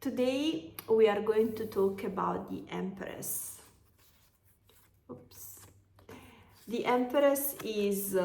Today we are going to talk about the Empress. Oops. The Empress is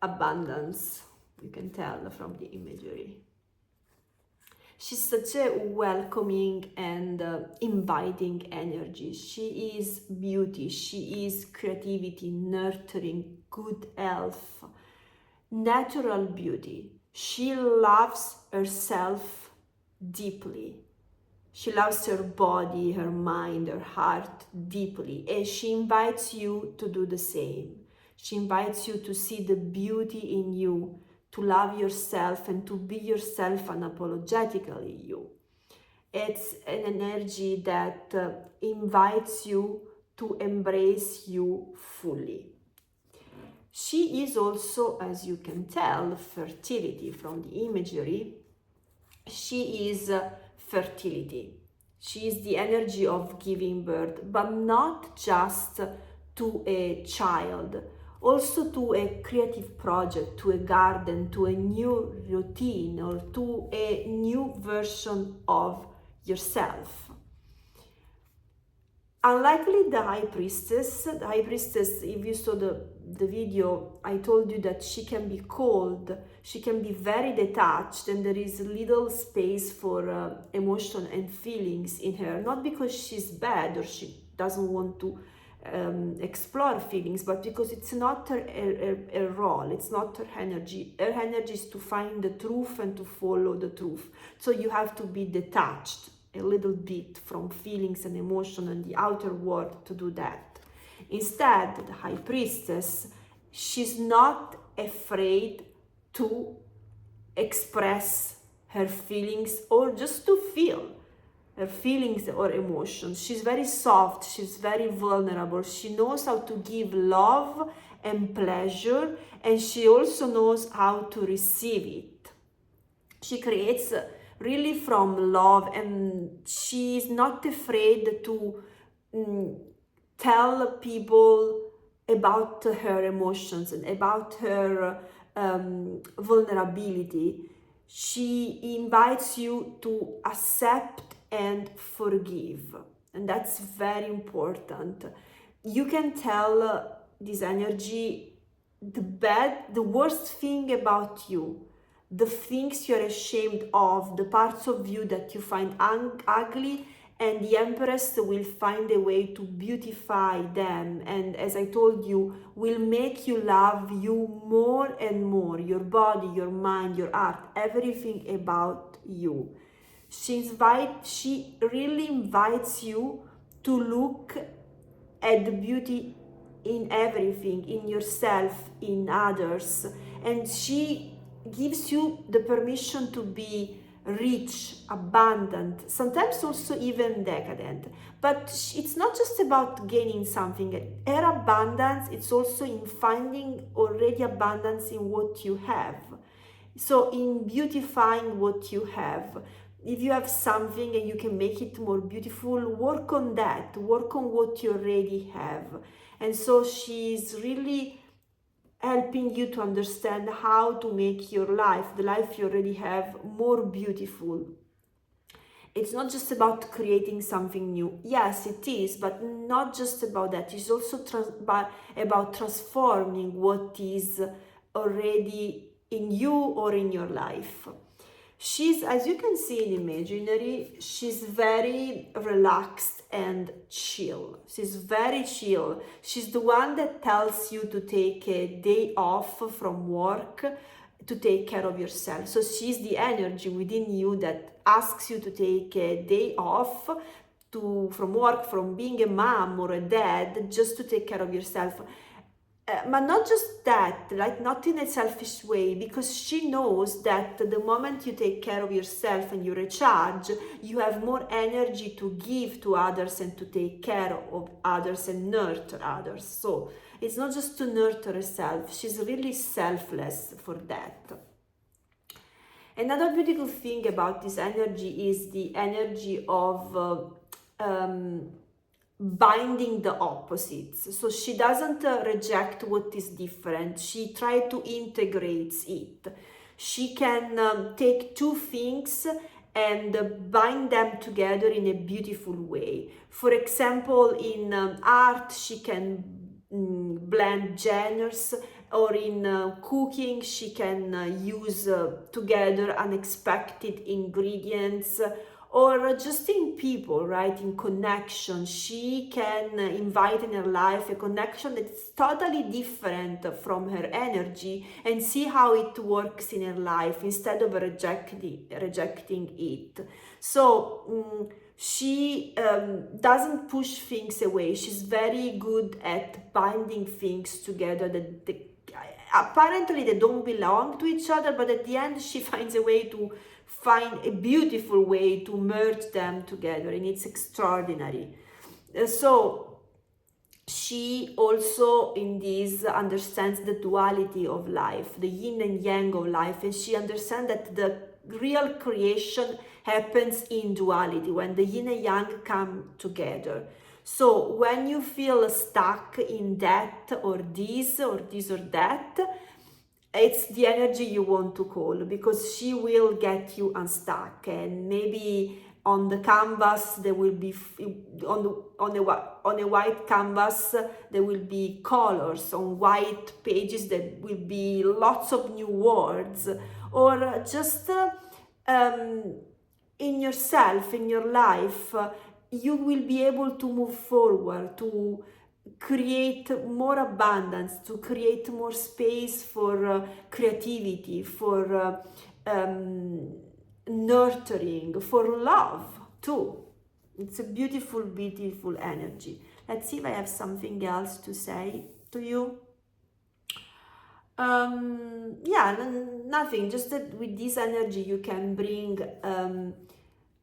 abundance, you can tell from the imagery. She's such a welcoming and inviting energy. She is beauty, she is creativity, nurturing, good health, natural beauty. She loves herself deeply. She loves her body, her mind, her heart deeply, and she invites you to do the same. She invites you to see the beauty in you, to love yourself and to be yourself unapologetically you. It's an energy that invites you to embrace you fully. She is also, as you can tell, fertility from the imagery. She is fertility. She is the energy of giving birth, but not just to a child, also to a creative project, to a garden, to a new routine, or to a new version of yourself. Unlikely the High Priestess, if you saw the video, I told you that she can be cold, she can be very detached, and there is little space for emotion and feelings in her, not because she's bad or she doesn't want to explore feelings, but because it's not her role, it's not her energy. Her energy is to find the truth and to follow the truth. So you have to be detached a little bit from feelings and emotion and the outer world to do that. Instead, the High Priestess, she's not afraid to express her feelings or just to feel her feelings or emotions. She's very soft, she's very vulnerable, she knows how to give love and pleasure, and she also knows how to receive it. She creates really from love, and she's not afraid to tell people about her emotions and about her vulnerability. She invites you to accept and forgive, and that's very important. You can tell this energy the worst thing about you, the things you're ashamed of, the parts of you that you find ugly, and the Empress will find a way to beautify them, and as I told you, will make you love you more and more, your body, your mind, your art, everything about you. She really invites you to look at the beauty in everything, in yourself, in others, and she gives you the permission to be rich, abundant, sometimes also even decadent. But it's not just about gaining something. Her abundance, it's also in finding already abundance in what you have. So in beautifying what you have. If you have something and you can make it more beautiful, work on that, work on what you already have. And so she's really helping you to understand how to make your life, the life you already have, more beautiful. It's not just about creating something new. Yes, it is, but not just about that. It's also about transforming what is already in you or in your life. She's, as you can see in imaginary, she's very relaxed and chill. She's very chill. She's the one that tells you to take a day off from work to take care of yourself. So she's the energy within you that asks you to take a day off from work, from being a mom or a dad, just to take care of yourself. But not just that, like not in a selfish way, because she knows that the moment you take care of yourself and you recharge, you have more energy to give to others and to take care of others and nurture others. So it's not just to nurture herself, she's really selfless for that. Another beautiful thing about this energy is the energy of binding the opposites. So she doesn't reject what is different, she tries to integrate it. She can take two things and bind them together in a beautiful way. For example, in art, she can blend genres, or in cooking, she can use together unexpected ingredients, or just in people, right? In connection, she can invite in her life a connection that's totally different from her energy, and see how it works in her life instead of rejecting it. So she doesn't push things away. She's very good at binding things together that apparently they don't belong to each other, but at the end she finds a way to find a beautiful way to merge them together, and it's extraordinary. So she also in this understands the duality of life, the yin and yang of life, and she understands that the real creation happens in duality, when the yin and yang come together. So when you feel stuck in that or this or this or that, it's the energy you want to call, because she will get you unstuck. And maybe on the canvas there will be on a white canvas there will be colors, on white pages there will be lots of new words, or just in yourself, in your life, you will be able to move forward, to create more abundance, to create more space for creativity, for nurturing, for love too. It's a beautiful, beautiful energy. Let's see if I have something else to say to you. Yeah, nothing, just that with this energy you can bring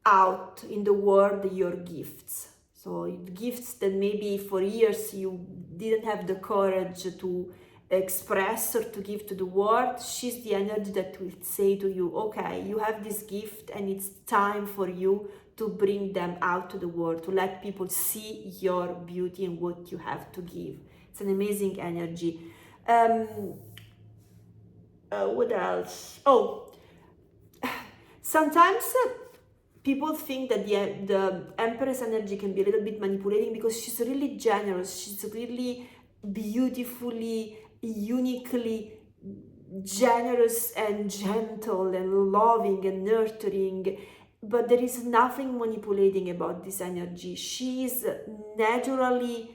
out in the world your gifts. So gifts that maybe for years you didn't have the courage to express or to give to the world. She's the energy that will say to you, okay, you have this gift and it's time for you to bring them out to the world, to let people see your beauty and what you have to give. It's an amazing energy. What else? Oh, sometimes people think that the Empress energy can be a little bit manipulating, because she's really generous. She's really beautifully, uniquely generous and gentle and loving and nurturing. But there is nothing manipulating about this energy. She is naturally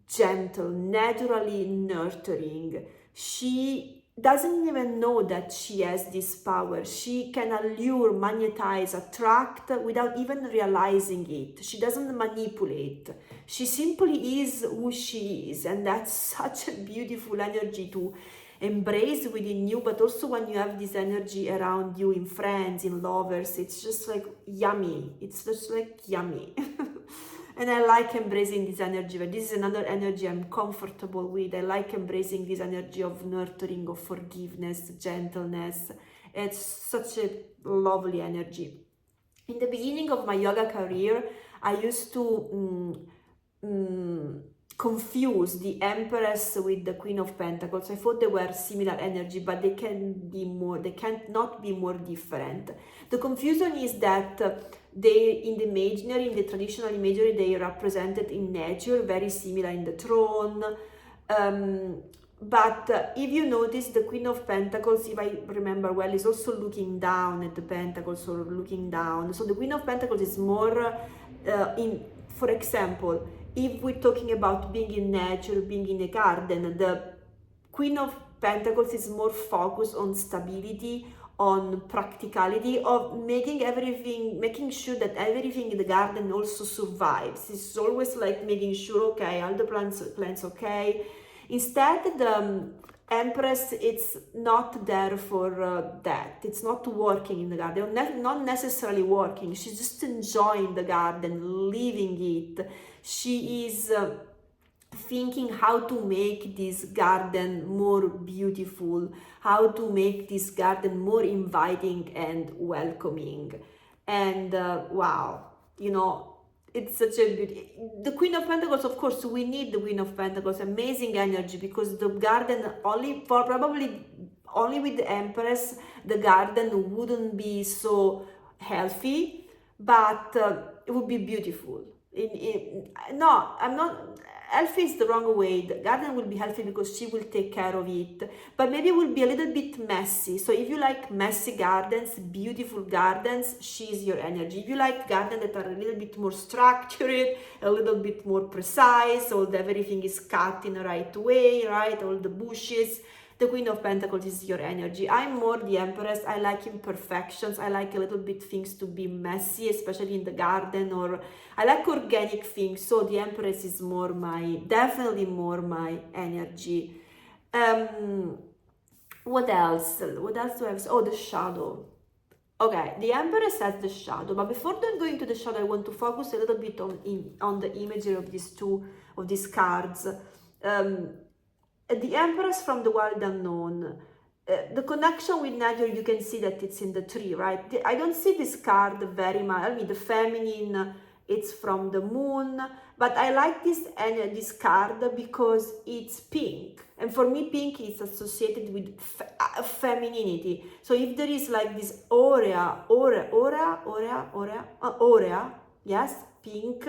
gentle, naturally nurturing. She doesn't even know that she has this power. She can allure, magnetize, attract without even realizing it. She doesn't manipulate. She simply is who she is, and that's such a beautiful energy to embrace within you. But also when you have this energy around you, in friends, in lovers, it's just like yummy. It's just like yummy. And I like embracing this energy, but this is another energy I'm comfortable with. I like embracing this energy of nurturing, of forgiveness, gentleness. It's such a lovely energy. In the beginning of my yoga career, I used to confuse the Empress with the Queen of Pentacles. I thought they were similar energy, but they can't not be more different. The confusion is that they, in the imaginary, in the traditional imagery, they are represented in nature, very similar in the throne. But if you notice, the Queen of Pentacles, if I remember well, is also looking down at the Pentacles, or looking down. So the Queen of Pentacles is more for example, if we're talking about being in nature, being in a garden, the Queen of Pentacles is more focused on stability, on practicality, of making sure that everything in the garden also survives. It's always like making sure, okay, all the plants okay. Instead, the Empress, it's not there for that. It's not working in the garden, not necessarily working. She's just enjoying the garden, living it. She is thinking how to make this garden more beautiful, how to make this garden more inviting and welcoming. And wow, it's such a beauty. The Queen of Pentacles, of course, we need the Queen of Pentacles, amazing energy, because the garden probably only with the Empress, the garden wouldn't be so healthy, but it would be beautiful. No, I'm not. Healthy is the wrong way. The garden will be healthy because she will take care of it, but maybe it will be a little bit messy. So if you like messy gardens, beautiful gardens, she's your energy. If you like gardens that are a little bit more structured, a little bit more precise, everything is cut in the right way, right? All the bushes. The Queen of Pentacles is your energy. I'm more the Empress. I like imperfections. I like a little bit things to be messy, especially in the garden, or I like organic things. So the Empress is more definitely more my energy. What else? What else do I have? Oh, the shadow. Okay, the Empress has the shadow, but before going to the shadow, I want to focus a little bit on the imagery of these cards. The Empress from the Wild Unknown. The connection with nature, you can see that it's in the tree, right? I don't see this card very much. I mean, the feminine, it's from the moon, but I like this card because it's pink. And for me, pink is associated with femininity. So if there is like this aura, yes, pink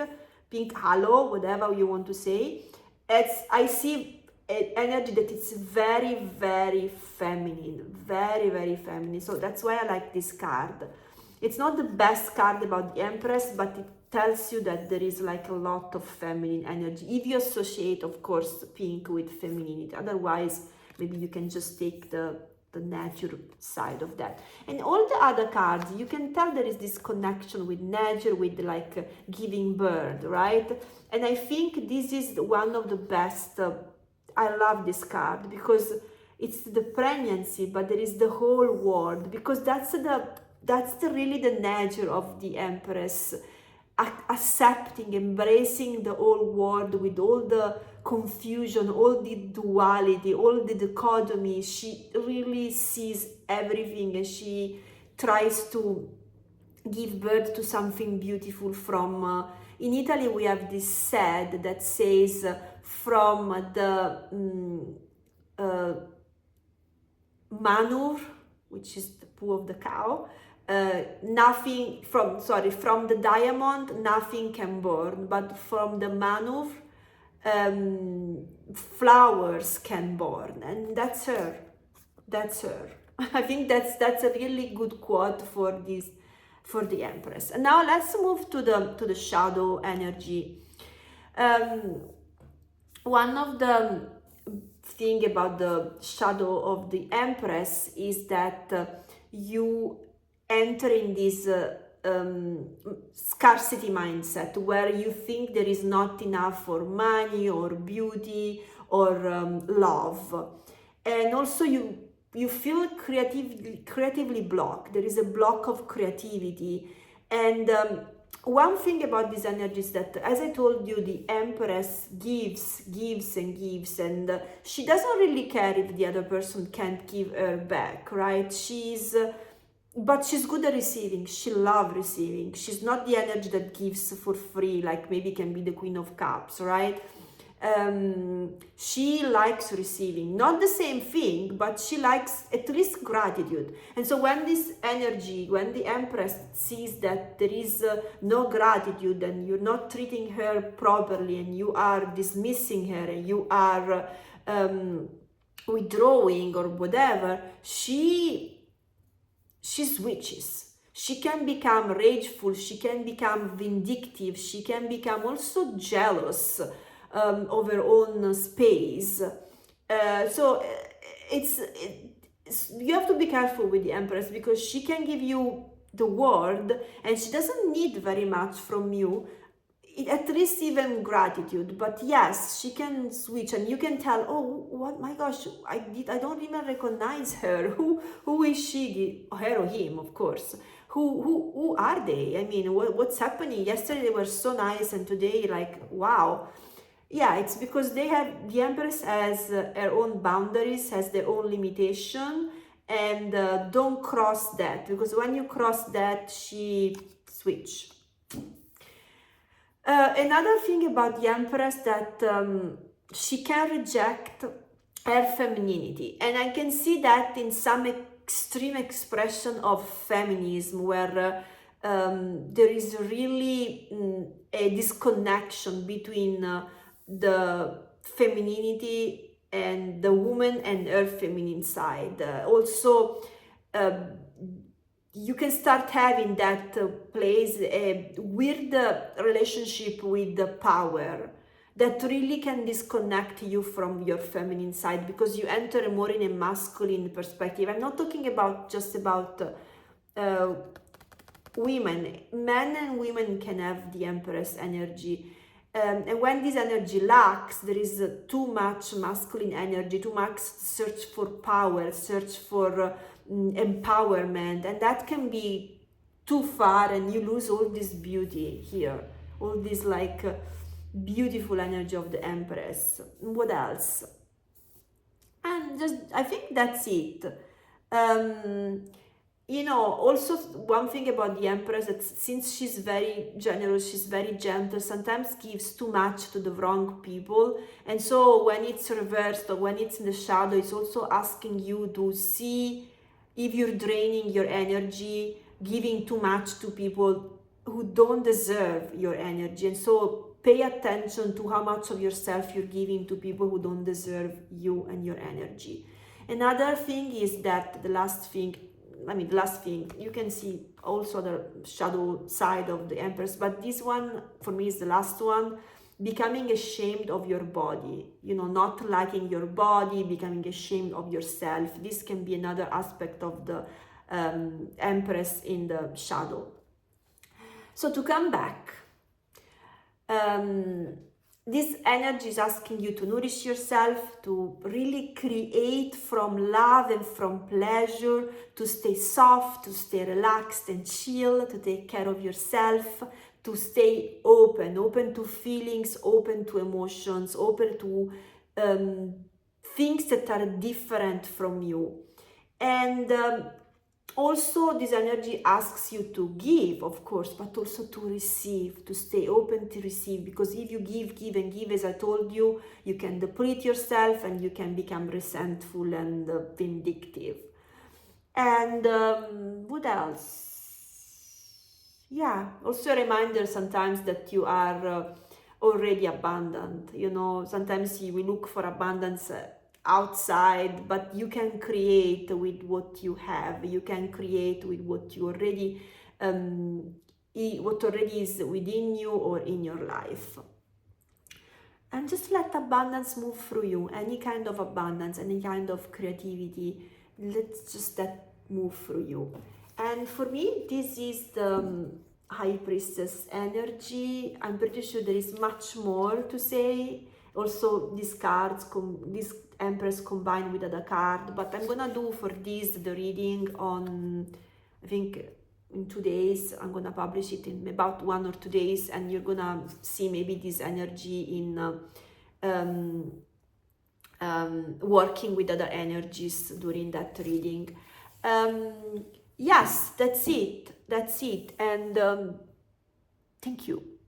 halo, whatever you want to say, I see energy that is very, very feminine, very, very feminine. So that's why I like this card. It's not the best card about the Empress, but it tells you that there is like a lot of feminine energy. If you associate, of course, pink with femininity, otherwise maybe you can just take the nature side of that. And all the other cards, you can tell there is this connection with nature, with like giving birth, right? And I think this is one of the best. I love this card because it's the pregnancy, but there is the whole world, because that's really the nature of the Empress, accepting, embracing the whole world with all the confusion, all the duality, all the dichotomy. She really sees everything, and she tries to give birth to something beautiful from in Italy we have this said that says from the manure, which is the poo of the cow, from the diamond nothing can burn, but from the manure flowers can burn. And that's her. I think that's a really good quote for the Empress. And now let's move to the shadow energy. One of the thing about the shadow of the Empress is that you enter in this scarcity mindset where you think there is not enough for money or beauty or love, and also you feel creatively blocked. There is a block of creativity. And one thing about this energy is that, as I told you, the Empress gives and gives, and she doesn't really care if the other person can't give her back, right? But she's good at receiving. She loves receiving. She's not the energy that gives for free, like maybe can be the Queen of Cups, right? She likes receiving, not the same thing, but she likes at least gratitude. And so when the Empress sees that there is no gratitude, and you're not treating her properly, and you are dismissing her, and you are withdrawing or whatever, she switches. She can become rageful, she can become vindictive, she can become also jealous of her own space. So you have to be careful with the Empress, because she can give you the world and she doesn't need very much from you, at least even gratitude. But yes, she can switch, and you can tell, oh, what, my gosh, I don't even recognize her. Who is she? Her or him, of course. Who are they? I mean, what's happening? Yesterday they were so nice, and today, like, wow. Yeah, it's because the Empress has her own boundaries, has their own limitation, and don't cross that, because when you cross that, she switch. Another thing about the Empress, that she can reject her femininity, and I can see that in some extreme expression of feminism, where there is really a disconnection between the femininity and the woman and her feminine side. Also, you can start having that place a weird relationship with the power that really can disconnect you from your feminine side, because you enter more in a masculine perspective. I'm not talking about just about women. Men and women can have the Empress energy. And when this energy lacks, there is too much masculine energy, too much search for power, search for empowerment, and that can be too far, and you lose all this beauty here, all this like beautiful energy of the Empress. What else? And just, I think that's it. You know, also one thing about the Empress, that since she's very generous, she's very gentle, sometimes gives too much to the wrong people. And so when it's reversed or when it's in the shadow, it's also asking you to see if you're draining your energy, giving too much to people who don't deserve your energy. And so pay attention to how much of yourself you're giving to people who don't deserve you and your energy. Another thing is that the last thing, you can see also the shadow side of the Empress, but this one for me is the last one. Becoming ashamed of your body, you know, not liking your body, becoming ashamed of yourself. This can be another aspect of the Empress in the shadow. So to come back, this energy is asking you to nourish yourself, to really create from love and from pleasure, to stay soft, to stay relaxed and chill, to take care of yourself, to stay open to feelings, open to emotions, open to things that are different from you. And also this energy asks you to give, of course, but also to receive, to stay open to receive, because if you give and give, as I told you, you can deplete yourself and you can become resentful and vindictive. And what else? Yeah, also a reminder sometimes that you are already abundant. You know, sometimes we look for abundance outside, but you can create with what you have. You can create with what you already what already is within you or in your life. And just let abundance move through you. Any kind of abundance, any kind of creativity, let's just that move through you. And for me, this is the High Priestess energy. I'm pretty sure there is much more to say. Also, these cards, this Empress combined with other card. But I'm gonna do for this the reading on, I think, in 2 days. I'm gonna publish it in about 1 or 2 days, and you're gonna see maybe this energy in working with other energies during that reading. Yes, that's it, and thank you.